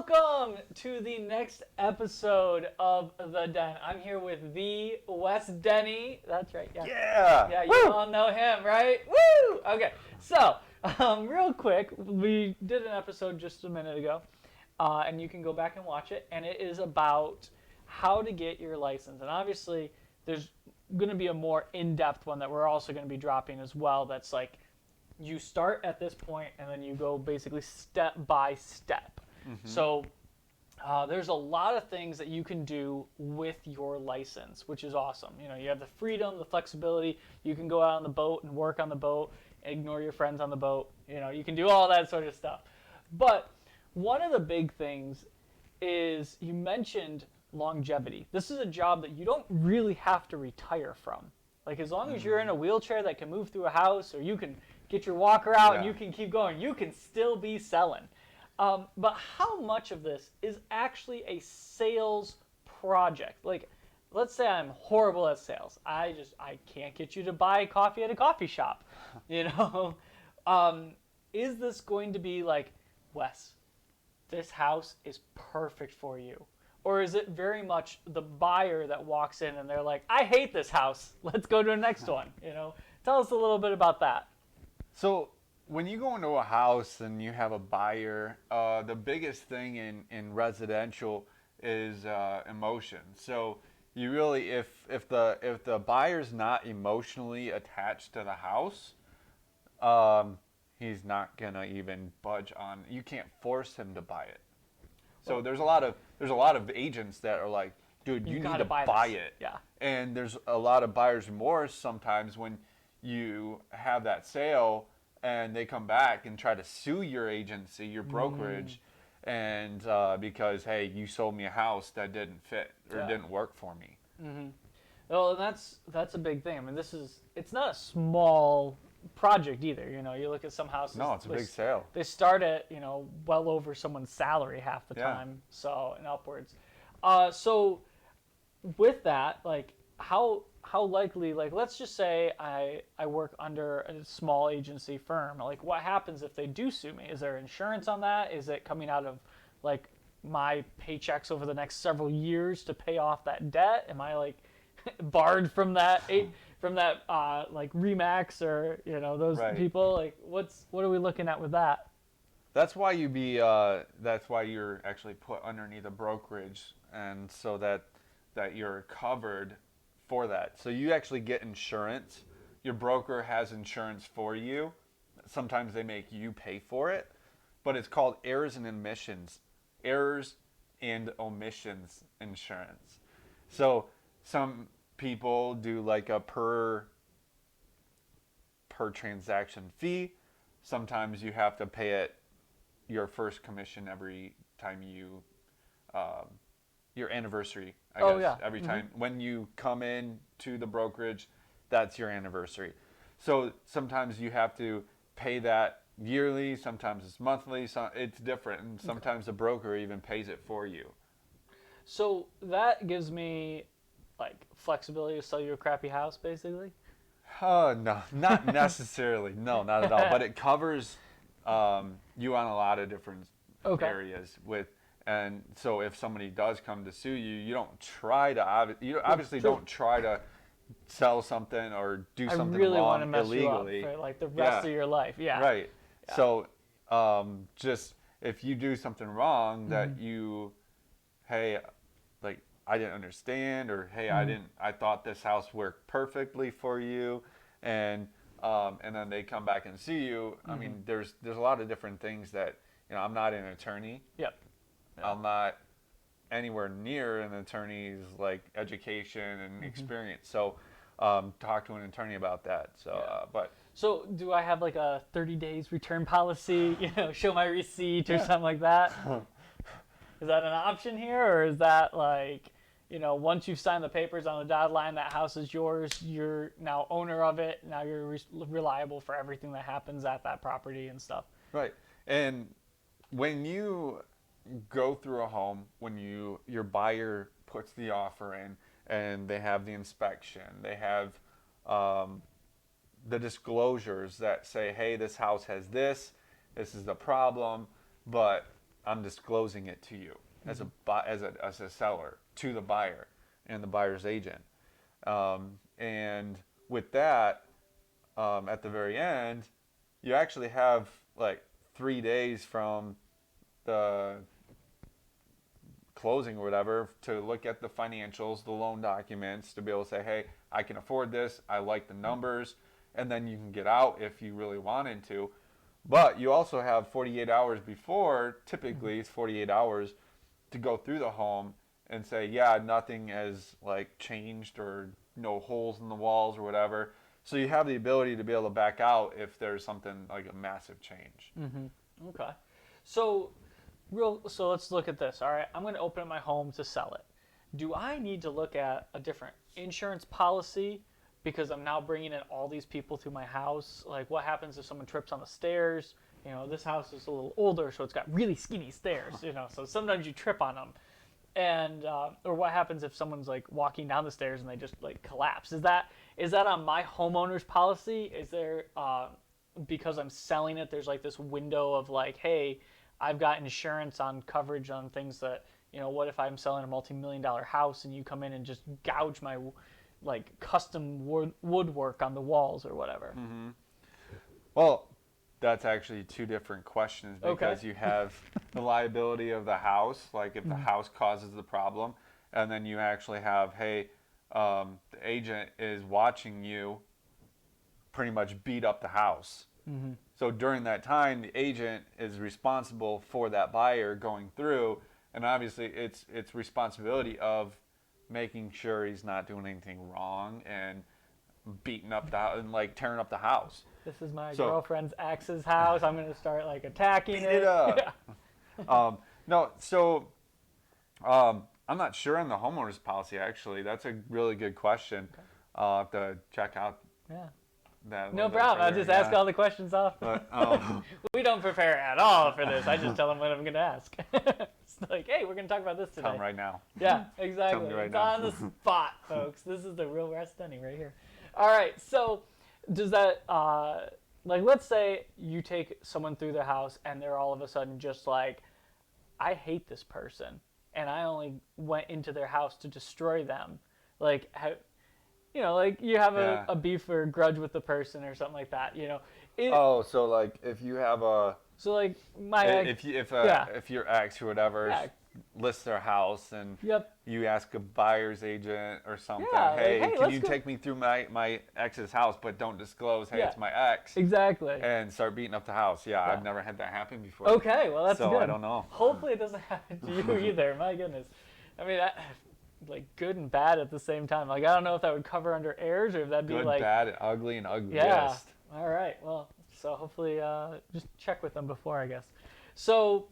Welcome to the next episode of The Den. I'm here with the Wes Denny. That's right, yeah. Yeah. Yeah, you Woo! all know him, right? Woo! Okay, so, real quick, we did an episode just a minute ago, and you can go back and watch it, and it is about how to get your license. And obviously, there's going to be a more in-depth one that we're also going to be dropping as well that's like, you start at this point, and then you go basically step by step. So there's a lot of things that you can do with your license, which is awesome. You know, you have the freedom, the flexibility. You can go out on the boat and work on the boat, ignore your friends on the boat. You know, you can do all that sort of stuff. But one of the big things is you mentioned longevity. This is a job that you don't really have to retire from. Like, as long as you're in a wheelchair that can move through a house, or you can get your walker out and you can keep going, you can still be selling. But how much of this is actually a sales project? Like, let's say I'm horrible at sales. I can't get you to buy coffee at a coffee shop. You know, is this going to be like, Wes, this house is perfect for you? Or is it very much the buyer that walks in and they're like, I hate this house, let's go to the next one? You know, tell us a little bit about that. So when you go into a house and you have a buyer, the biggest thing in residential is emotion. So you really, if the buyer's not emotionally attached to the house, he's not gonna even budge on. You can't force him to buy it. So there's a lot of agents that are like, dude, you need to buy it. Yeah. And there's a lot of buyer's remorse sometimes when you have that sale and they come back and try to sue your agency, your brokerage, and because, hey, you sold me a house that didn't fit or didn't work for me. Mm-hmm. Well, and that's a big thing. I mean, it's not a small project either. You know, you look at some houses. No, it's a big sale. They start at, you know, well over someone's salary half the time, so, and upwards. So with that, like, how likely, like, let's just say I work under a small agency firm. Like, what happens if they do sue me? Is there insurance on that? Is it coming out of, like, my paychecks over the next several years to pay off that debt? Am I, like, barred from that like Remax or, you know, those people? Like, what are we looking at with that? That's why that's why you're actually put underneath a brokerage, and so that you're covered for that. So you actually get insurance. Your broker has insurance for you. Sometimes they make you pay for it, but it's called errors and omissions insurance. So some people do like a per transaction fee. Sometimes you have to pay it your first commission every time you your anniversary, I guess. Every time when you come in to the brokerage, that's your anniversary. So sometimes you have to pay that yearly, sometimes it's monthly, it's different, and sometimes the broker even pays it for you. So that gives me, like, flexibility to sell you a crappy house, basically? No, not necessarily. No, not at all. But it covers you on a lot of different areas with. And so if somebody does come to sue you, you don't try to don't try to sell something or do something wrong illegally. I really want to mess you up for, like, the rest of your life. Yeah. Right. Yeah. So just if you do something wrong that you, hey, like, I didn't understand, or hey, I thought this house worked perfectly for you, and then they come back and sue you. I mean, there's a lot of different things that, you know, I'm not an attorney. Yep. Yeah. I'm not anywhere near an attorney's, like, education and experience. So talk to an attorney about that. So So do I have, like, a 30 days return policy, you know, show my receipt or something like that? Is that an option here, or is that, like, you know, once you've signed the papers on the dotted line, that house is yours, you're now owner of it, now you're reliable for everything that happens at that property and stuff? Right. And when you go through a home, when your buyer puts the offer in and they have the inspection, they have the disclosures that say, hey, this house has this is the problem, but I'm disclosing it to you as a seller to the buyer and the buyer's agent. And with that, at the very end, you actually have like 3 days from the closing or whatever to look at the financials, the loan documents, to be able to say, hey, I can afford this, I like the numbers, and then you can get out if you really wanted to. But you also have 48 hours before, typically it's 48 hours, to go through the home and say, yeah, nothing has like changed or no holes in the walls or whatever. So you have the ability to be able to back out if there's something like a massive change. Mm-hmm. Okay. So let's look at this. All right, I'm going to open up my home to sell it. Do I need to look at a different insurance policy because I'm now bringing in all these people to my house? Like, what happens if someone trips on the stairs? You know, this house is a little older, so it's got really skinny stairs. You know, so sometimes you trip on them. And or what happens if someone's like walking down the stairs and they just like collapse? Is that on my homeowner's policy? Is there because I'm selling it, there's like this window of like, hey, I've got insurance on coverage on things that, you know, what if I'm selling a multi-million-dollar house and you come in and just gouge my like custom woodwork on the walls or whatever? Mm-hmm. Well, that's actually two different questions because you have the liability of the house, like if the house causes the problem, and then you actually have, hey, the agent is watching you pretty much beat up the house. Mm-hmm. So during that time, the agent is responsible for that buyer going through, and obviously it's responsibility of making sure he's not doing anything wrong and beating up and like tearing up the house. This is my girlfriend's ex's house. I'm going to start like attacking it. It up. Yeah. No, so I'm not sure on the homeowner's policy, actually. That's a really good question. Okay. I'll have to check out that. No problem. I'll just ask all the questions off. But, we don't prepare at all for this. I just tell them what I'm going to ask. It's like, hey, we're going to talk about this today. Tell them right now. Yeah, exactly. Tell me right it's now. On the spot, folks. This is the real Rest Denny right here. All right, so does that, like, let's say you take someone through their house and they're all of a sudden just like, I hate this person, and I only went into their house to destroy them. Like, you know, like you have a beef or grudge with the person or something like that, you know. So like if you have a... So like my ex... If your ex or whatever lists their house and you ask a buyer's agent or something, hey, can you take me through my ex's house, but don't disclose, hey, it's my ex. Exactly. And start beating up the house. Yeah, I've never had that happen before. Okay, well, that's good. So I don't know. Hopefully it doesn't happen to you either. My goodness. I mean, like good and bad at the same time. Like, I don't know if that would cover under heirs or if that'd be good, like... Good, bad, ugly, and ugliest. Yeah. All right. Well, so hopefully just check with them before, I guess. So...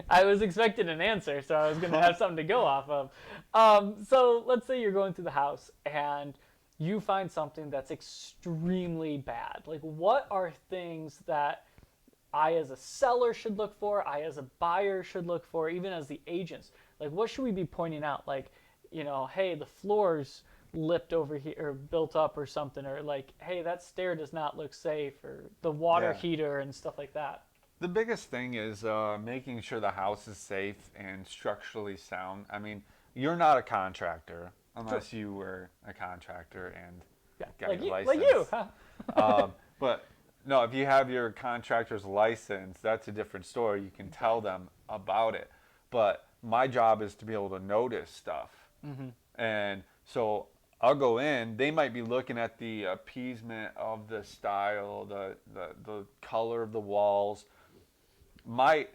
I was expecting an answer, so I was going to have something to go off of. So let's say you're going through the house and you find something that's extremely bad. Like, what are things that I as a seller should look for, I as a buyer should look for, even as the agents? Like, what should we be pointing out? Like, you know, hey, the floor's lipped over here or built up or something, or like, hey, that stair does not look safe, or the water heater and stuff like that. The biggest thing is making sure the house is safe and structurally sound. I mean, you're not a contractor unless you were a contractor and got your license. Like you, huh? But no, if you have your contractor's license, that's a different story. You can tell them about it. But my job is to be able to notice stuff. Mm-hmm. And so I'll go in. They might be looking at the appeasement of the style, the color of the walls. My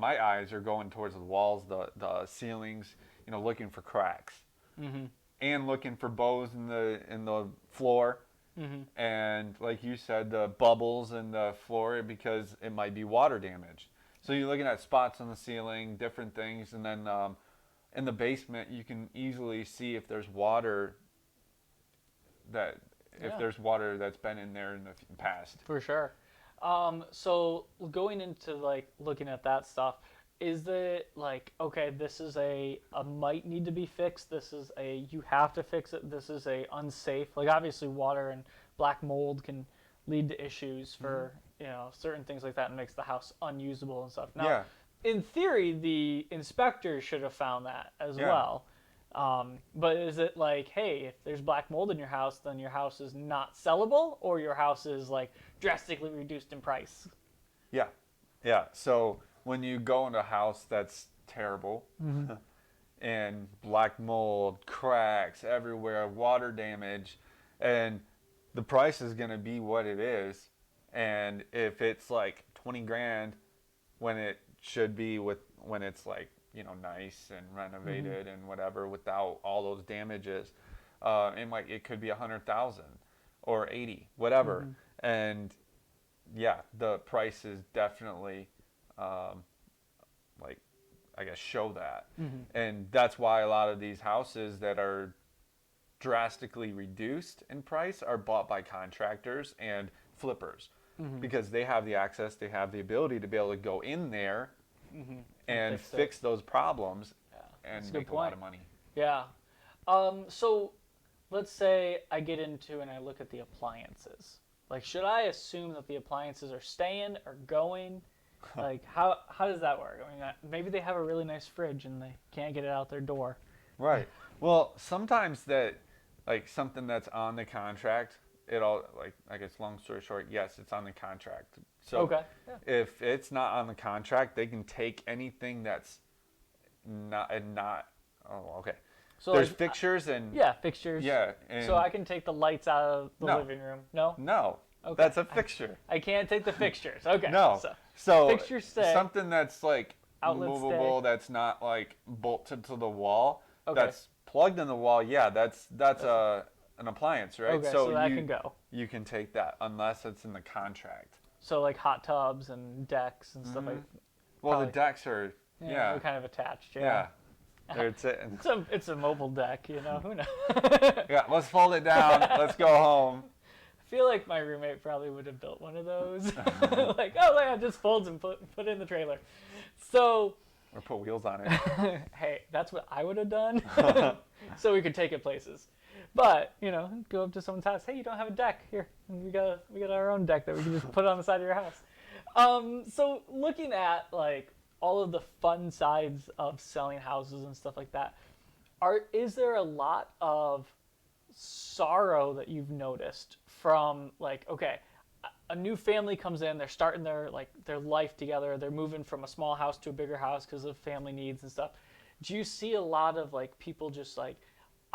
eyes are going towards the walls, the ceilings, you know, looking for cracks, and looking for bows in the floor, and like you said, the bubbles in the floor because it might be water damage. So you're looking at spots on the ceiling, different things, and then in the basement you can easily see if there's water there's water that's been in there in the past. For sure. So going into like looking at that stuff, is it like, okay, this is a might need to be fixed, this is a you have to fix it, this is a unsafe, like obviously water and black mold can lead to issues for certain things like that, and makes the house unusable and stuff. Now, Yeah. in theory, the inspector should have found that as well. But is it like, hey, if there's black mold in your house, then your house is not sellable, or your house is like drastically reduced in price? Yeah. Yeah. So when you go into a house that's terrible and black mold, cracks everywhere, water damage, and the price is going to be what it is. And if it's like 20 grand when it should be when it's like, nice and renovated and whatever without all those damages, it could be 100,000 or 80, whatever. And yeah, the prices definitely, I guess, show that. And that's why a lot of these houses that are drastically reduced in price are bought by contractors and flippers because they have the access, they have the ability to be able to go in there and fix those problems and make a lot of money. Yeah. So let's say I get into and I look at the appliances. Like, should I assume that the appliances are staying or going? Like, how does that work? I mean, maybe they have a really nice fridge and they can't get it out their door. Right. Well, sometimes that, like, something that's on the contract, I guess, long story short, yes, it's on the contract. So if it's not on the contract, they can take anything that's not. Oh, okay. So there's fixtures and fixtures. Yeah. And so I can take the lights out of the living room. No. No. Okay. That's a fixture. I can't take the fixtures. Okay. No. So fixtures stay. Something that's like Outlets movable, that's not like bolted to the wall. Okay. That's plugged in the wall. Yeah, that's an appliance, right? Okay, so that can go. You can take that unless it's in the contract. So like hot tubs and decks and stuff like that. Well, the decks are they're kind of attached. Yeah. It's a mobile deck, Who knows? Yeah, let's fold it down. Let's go home. I feel like my roommate probably would have built one of those. Like, oh yeah, just folds and put it in the trailer. So. Or put wheels on it. Hey, that's what I would have done. So we could take it places. But, go up to someone's house. Hey, you don't have a deck. Here, we got our own deck that we can just put on the side of your house. So looking at like all of the fun sides of selling houses and stuff like that, is there a lot of sorrow that you've noticed from like, okay, a new family comes in, they're starting their life together, they're moving from a small house to a bigger house because of family needs and stuff. Do you see a lot of like people just like,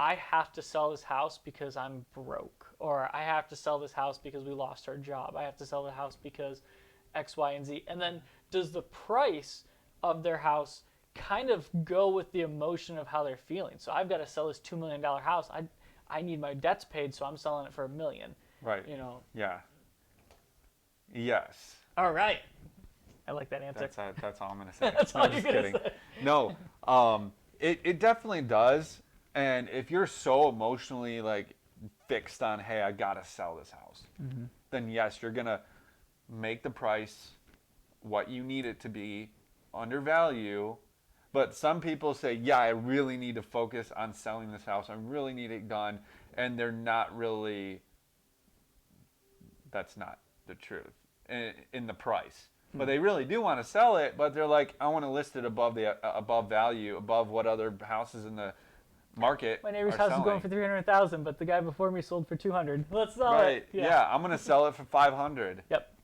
I have to sell this house because I'm broke, or I have to sell this house because we lost our job, I have to sell the house because X, Y, and Z? And then does the price of their house kind of go with the emotion of how they're feeling? So I've got to sell this $2 million house. I need my debts paid, so I'm selling it for $1 million. Right. Yeah. Yes. All right. I like that answer. That's all I'm going to say. That's all you're going to say. No. It definitely does. And if you're so emotionally like fixed on, hey, I got to sell this house, then yes, you're going to make the price what you need it to be, under value. But some people say, yeah, I really need to focus on selling this house. I really need it done. And they're not really, that's not the truth in the price. But they really do want to sell it, but they're like, I want to list it above value, above what other houses in the market. My neighbor's house is going for $300,000, but the guy before me sold for $200,000. Let's sell it. Right. Yeah, I'm going to sell it for $500,000. Yep.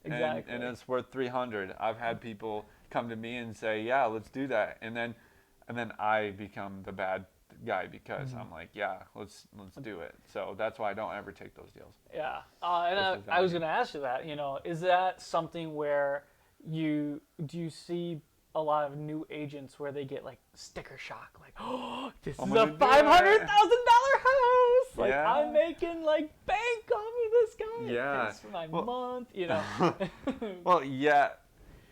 Exactly. And it's worth $300,000. I've had people come to me and say, "Yeah, let's do that," and then I become the bad guy because I'm like, "Yeah, let's do it." So that's why I don't ever take those deals. Yeah, and I was going to ask you that. Is that something where do you see a lot of new agents where they get like sticker shock, like, "Oh, this is a $500,000 house! Like, I'm making like bank off of this guy. Yeah, it's for my month, Well, yeah,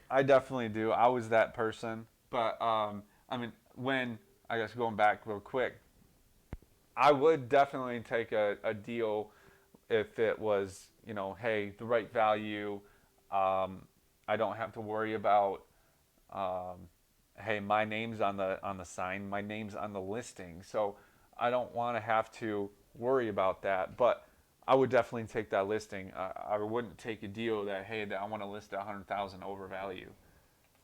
I definitely do. I was that person, but I mean, I guess going back real quick, I would definitely take a deal if it was, hey, the right value. I don't have to worry about. Hey, my name's on the sign, my name's on the listing, so I don't want to have to worry about that. But I would definitely take that listing. I wouldn't take a deal that, hey, that I want to list at 100,000 over value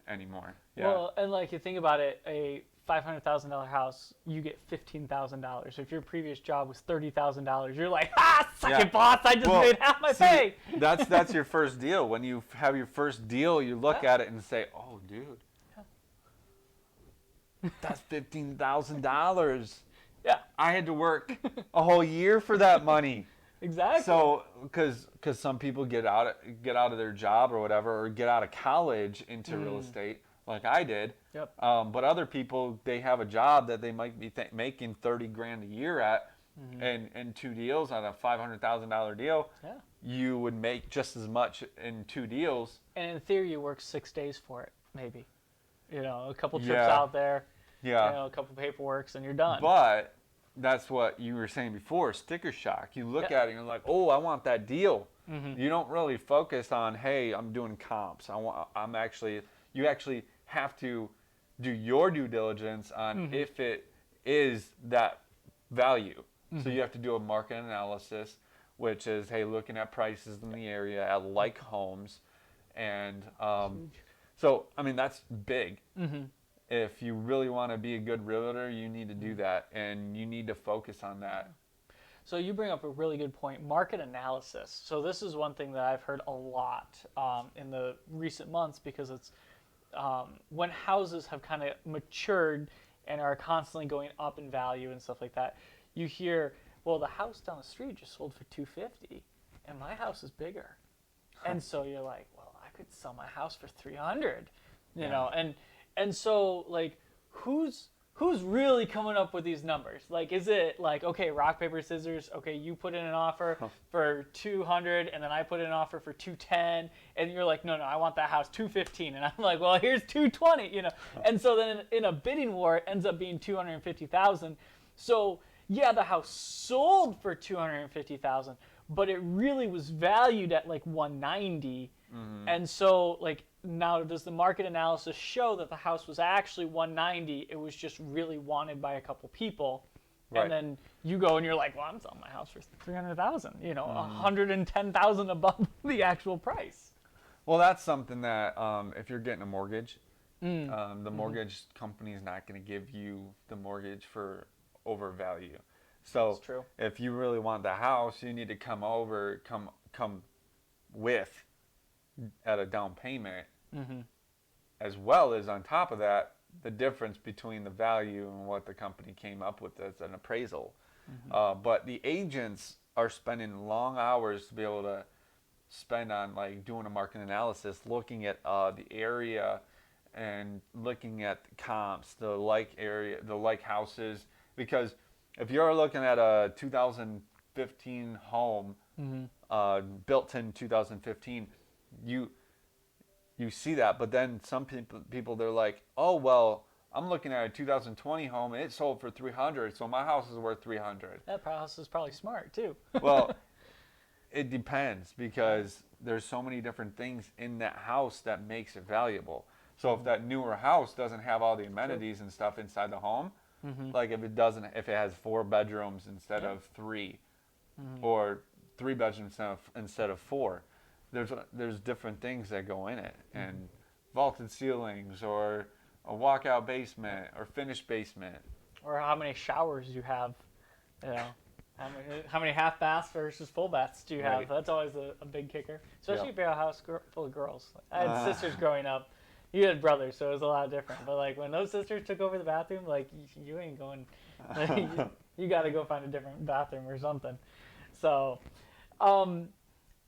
anymore. Yeah. Well, and like you think about it, a $500,000 house, you get $15,000. If your previous job was $30,000, you're like, suck it, boss! I just made half my pay. That's your first deal. When you have your first deal, you look at it and say, oh, dude, that's $15,000. Yeah. I had to work a whole year for that money. Exactly. So, because some people get out of their job or whatever, or get out of college into real estate, like I did. Yep. But other people, they have a job that they might be making $30,000 a year at, and 2 deals on a $500,000 deal. Yeah. You would make just as much in 2 deals. And in theory, you work 6 days for it, maybe. A couple trips out there. Yeah. A couple paperworks, and you're done. But that's what you were saying before, sticker shock. You look at it and you're like, oh, I want that deal. You don't really focus on, hey, I'm doing comps. You actually have to do your due diligence on if it is that value. So you have to do a market analysis, which is, hey, looking at prices in the area at like homes. And so, I mean, that's big. If you really want to be a good realtor, you need to do that, and you need to focus on that. So you bring up a really good point, market analysis. So this is one thing that I've heard a lot in the recent months, because it's when houses have kind of matured and are constantly going up in value and stuff like that. You hear, well, the house down the street just sold for $250, and my house is bigger. And so you're like, well, I could sell my house for $300, you know, and so like, who's really coming up with these numbers? Like, is it like, okay, rock, paper, scissors, okay, you put in an offer for 200, and then I put in an offer for 210, and you're like, no, I want that house 215, and I'm like, well, here's 220, you know. And so then in a bidding war, it ends up being 250,000. So yeah, the house sold for 250,000, but it really was valued at like 190. And so like, now does the market analysis show that the house was actually 190? It was just really wanted by a couple people. Right. And then you go and you're like, well, I'm selling my house for 300,000, you know, 110,000 above the actual price. Well, that's something that if you're getting a mortgage, the mortgage company is not going to give you the mortgage for overvalue. So that's true. If you really want the house, you need to come with at a down payment, as well as on top of that, the difference between the value and what the company came up with as an appraisal. But the agents are spending long hours to be able to spend on like doing a market analysis, looking at the area and looking at the comps, the like area, the like houses. Because if you're looking at a 2015 home, built in 2015, you see that. But then some people they're like, oh, well, I'm looking at a 2020 home and it sold for 300, so my house is worth 300. That house is probably smart too. Well, it depends, because there's so many different things in that house that makes it valuable. So if that newer house doesn't have all the amenities and stuff inside the home, like if it has 4 bedrooms instead of 3, or 3 bedrooms instead of 4, there's different things that go in it, and vaulted ceilings, or a walkout basement, or finished basement, or how many showers you have, you know, how many half baths versus full baths do you have? Right. That's always a big kicker, especially if you have a house full of girls. I had sisters growing up. You had brothers, so it was a lot different. But like when those sisters took over the bathroom, like you ain't going. You got to go find a different bathroom or something. So.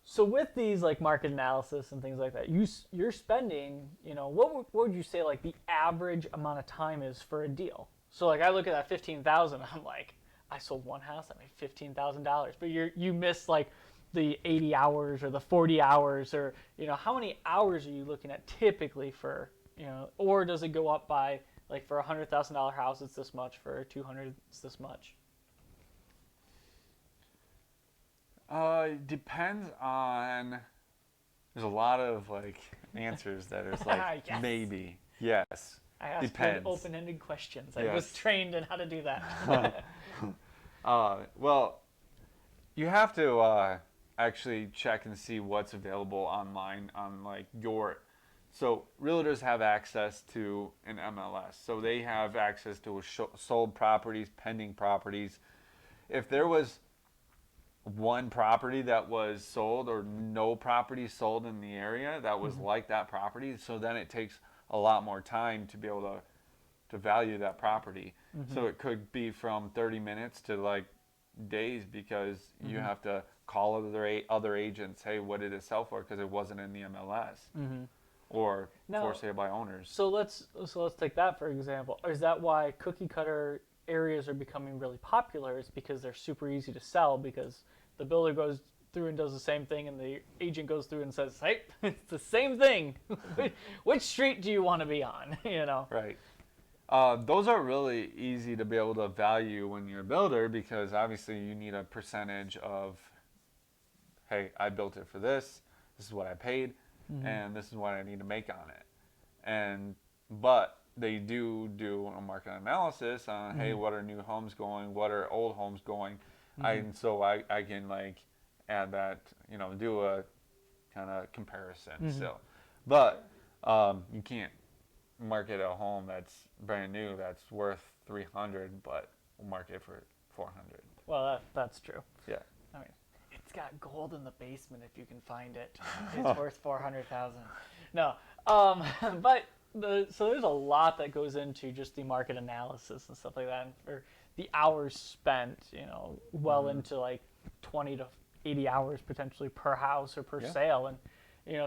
So with these like market analysis and things like that, you're spending, you know, what would you say like the average amount of time is for a deal? So like I look at that 15,000, I'm like, I sold one house, I made $15,000, but you miss like the 80 hours or the 40 hours, or you know, how many hours are you looking at typically for, you know, or does it go up by like for $100,000 house it's this much, for 200 it's this much? It depends on. There's a lot of like answers that are like yes. Maybe, yes. I asked good open-ended questions. I was trained in how to do that. Well, You have to actually check and see what's available online on like your. So realtors have access to an MLS. So they have access to sold properties, pending properties. If there was one property that was sold or no property sold in the area that was like that property, so then it takes a lot more time to be able to value that property. So it could be from 30 minutes to like days because you have to call other agents, hey, what did it sell for? Because it wasn't in the MLS or for sale by owners. So let's take that for example. Is that why cookie cutter areas are becoming really popular? Is because they're super easy to sell because the builder goes through and does the same thing and the agent goes through and says, hey, it's the same thing. Which street do you want to be on? You know? Right. Those are really easy to be able to value when you're a builder because obviously you need a percentage of, hey, I built it for this is what I paid, and this is what I need to make on it. But they do a market analysis on, hey, what are new homes going, what are old homes going, and so I can like add that, do a kind of comparison still. But you can't market a home that's brand new that's worth 300 but we'll market it for 400. Well, that's true. Yeah. I mean, it's got gold in the basement if you can find it. It's worth 400,000. No. But so there's a lot that goes into just the market analysis and stuff like that, and for the hours spent, well into like 20 to 80 hours potentially per house or per sale, and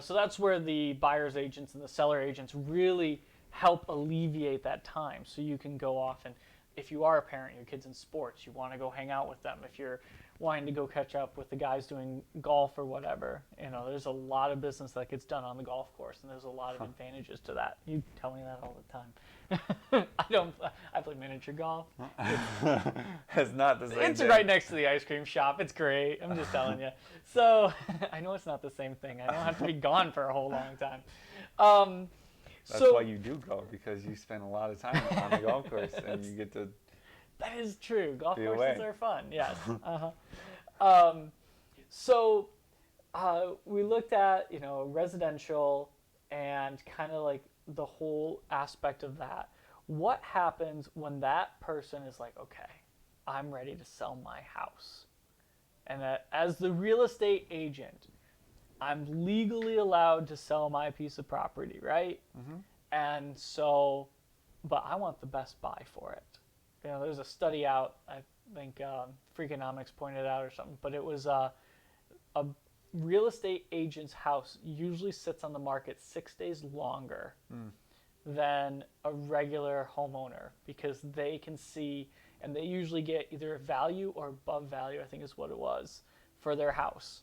so that's where the buyer's agents and the seller agents really help alleviate that time. So you can go off and if you are a parent, your kid's in sports, you want to go hang out with them. If you're wanting to go catch up with the guys doing golf or whatever, there's a lot of business that gets done on the golf course, and there's a lot of advantages to that. You tell me that all the time. I play miniature golf. It's not the same It's thing. right next to the ice cream shop. It's great. I'm just telling you. So I know it's not the same thing. I don't have to be gone for a whole long time. That's why you do go, because you spend a lot of time on the golf course and you get to. That is true. Golf courses away. are fun. Yes. So we looked at residential and kind of like the whole aspect of that. What happens when that person is like, okay, I'm ready to sell my house, and as the real estate agent, I'm legally allowed to sell my piece of property, right? And so, but I want the best buy for it. There's a study out, I think Freakonomics pointed out or something, but it was a real estate agent's house usually sits on the market 6 days longer than a regular homeowner because they can see, and they usually get either a value or above value, I think is what it was, for their house.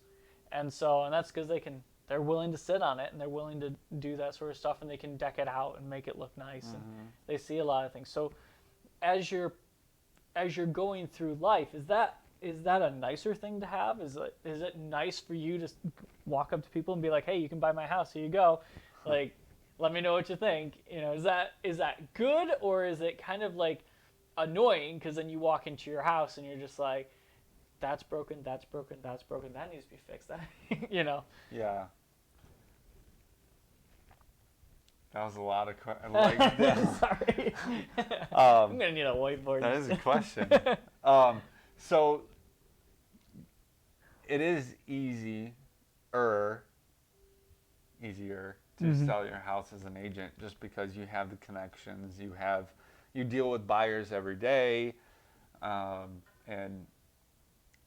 And that's because they're willing to sit on it and they're willing to do that sort of stuff, and they can deck it out and make it look nice, and they see a lot of things. So as you're going through life, is that a nicer thing to have? Is it nice for you to walk up to people and be like, hey, you can buy my house, here you go, like, let me know what you think? Is that good, or is it kind of like annoying because then you walk into your house and you're just like, that's broken, that's broken, that's broken, that needs to be fixed, that Yeah. That was a lot of like that. Sorry. I'm gonna need a whiteboard. That is a question. So it is easier to sell your house as an agent just because you have the connections, you deal with buyers every day, and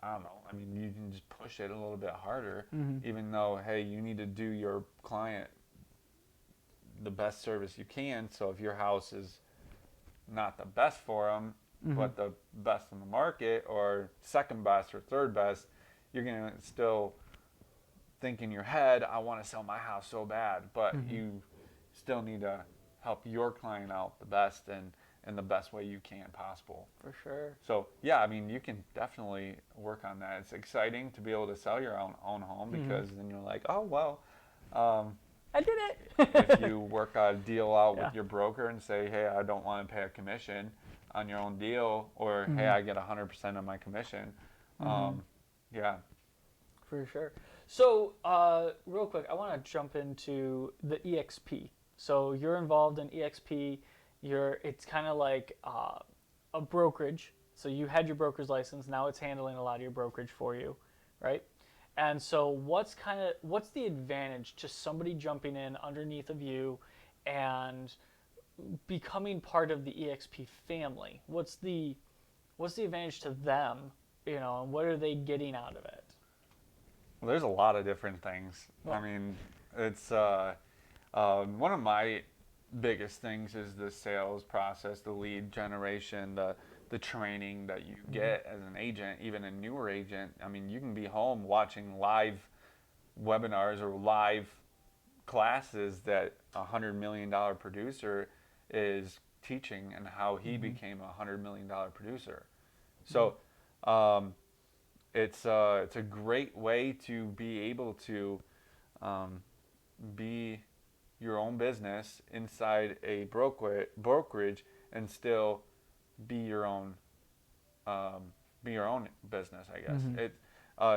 I don't know. I mean, you can just push it a little bit harder, even though, hey, you need to do your client the best service you can. So if your house is not the best for them, but the best in the market, or second best or third best, you're going to still think in your head, I want to sell my house so bad. But you still need to help your client out the best and in the best way you can possible. For sure. So, yeah, I mean, you can definitely work on that. It's exciting to be able to sell your own home because then you're like, oh, well, I did it. if you work a deal out with your broker and say, hey, I don't want to pay a commission on your own deal, or hey, I get 100% of my commission, Yeah. For sure. So, real quick, I want to jump into the EXP. So you're involved in EXP. It's kind of like a brokerage. So you had your broker's license. Now it's handling a lot of your brokerage for you, right? And so what's the advantage to somebody jumping in underneath of you and becoming part of the EXP family? What's the advantage to them, and what are they getting out of it? Well, there's a lot of different things. Well, I mean, it's one of my biggest things is the sales process, the lead generation, the training that you get as an agent, even a newer agent. I mean, you can be home watching live webinars or live classes that $100 million producer is teaching and how he became $100 million producer. So it's a great way to be able to be your own business inside a brokerage and still be your own business, I guess.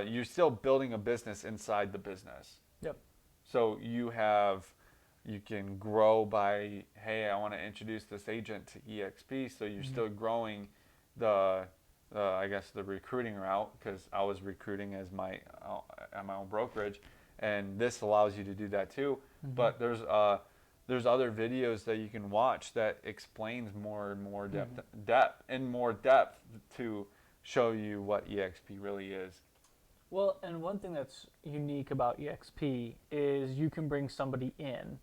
You're still building a business inside the business. Yep. So you can grow by, hey, I want to introduce this agent to EXP. So you're still growing I guess the recruiting route, because I was recruiting at my own brokerage, and this allows you to do that too. But there's other videos that you can watch that explains more and more depth to show you what EXP really is. Well, and one thing that's unique about EXP is you can bring somebody in,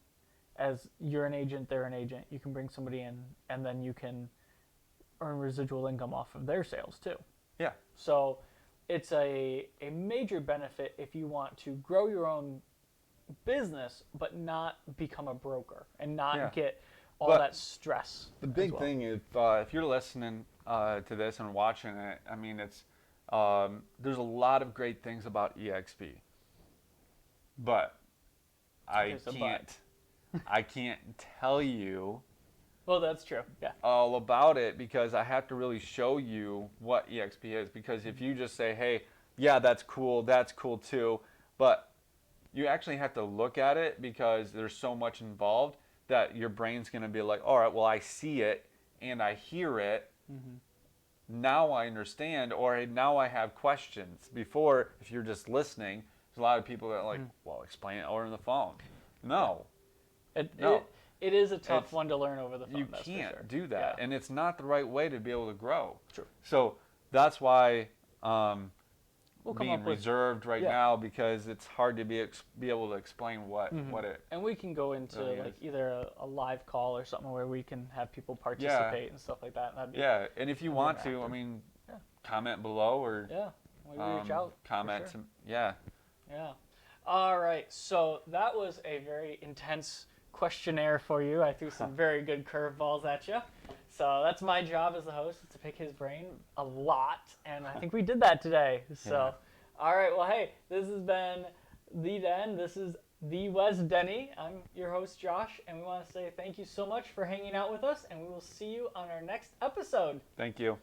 as you're an agent, they're an agent. You can bring somebody in, and then you can earn residual income off of their sales too. Yeah. So it's a major benefit if you want to grow your own business but not become a broker and not get all that stress. The big thing is if you're listening to this and watching it, I mean, it's there's a lot of great things about EXP, but I can't tell you. Well, that's true. Yeah. All about it, because I have to really show you what EXP is. Because if you just say, hey, yeah, that's cool too, but you actually have to look at it, because there's so much involved that your brain's going to be like, all right, well, I see it and I hear it. Now I understand, or now I have questions. Before, if you're just listening, there's a lot of people that are like, well, explain it over the phone. No. It is a tough one to learn over the phone. You can't do that, and it's not the right way to be able to grow. True. So that's why we'll being reserved right now, because it's hard to be able to explain what it. And we can go into like either a live call or something where we can have people participate and stuff like that. And that'd be, and if you want to, I mean, comment below or reach out. Comment. Sure. Yeah. All right. So that was a very intense questionnaire for you. I threw some very good curveballs at you. So that's my job as the host, is to pick his brain a lot, and I think we did that today. So, all right, well, hey, this has been The Den. This is The Wes Denny. I'm your host, Josh, and we want to say thank you so much for hanging out with us, and we will see you on our next episode. Thank you.